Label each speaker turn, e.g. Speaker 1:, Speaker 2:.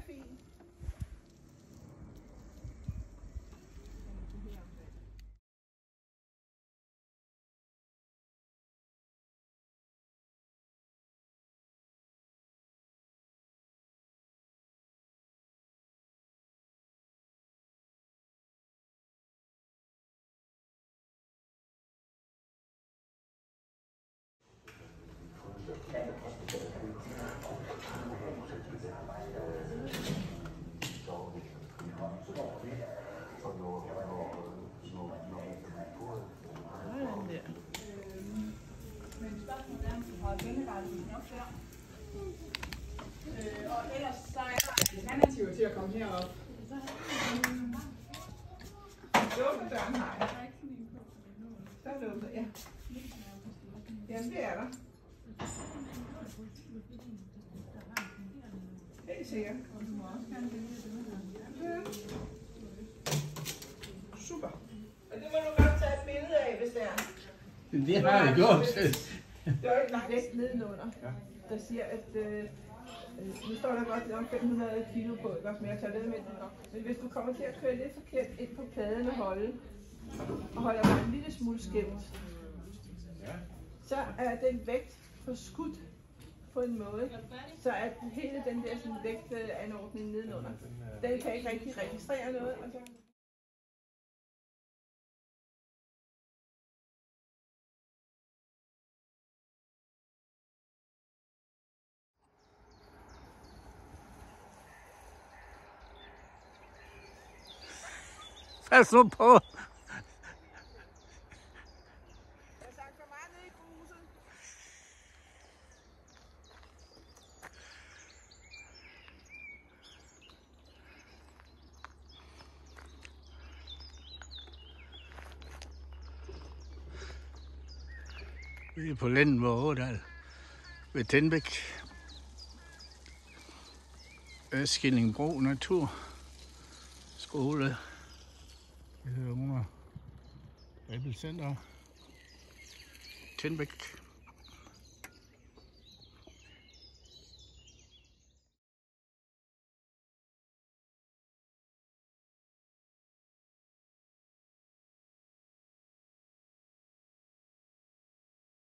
Speaker 1: fint. Og ellers så er der alternativer til at komme herop. Lukke døren har jeg. Så er lukket, ja. Jamen det er der. Helt sikkert. Super. Og det må du godt tage et billede af, hvis det er.
Speaker 2: Det har jeg gjort.
Speaker 1: Det er ikke vægt nedenunder, der siger, at nu står der godt om 500 kilo på, ikke også, men jeg tager det med den nok. Men hvis du kommer til at køre lidt forkert ind på pladen og holder dig en lille smule skævt, så er den vægt forskudt på en måde, så at hele den der sådan vægtanordning nedenunder, den kan ikke rigtig registrere noget. Og så
Speaker 2: Pas nu på.
Speaker 1: jeg har sagt for meget nede i gruset.
Speaker 2: Vi er på Lendenborg Ådal ved Tindbæk. Skillingbro Natur Skole. Det hedder under Abel Center. Tindbæk.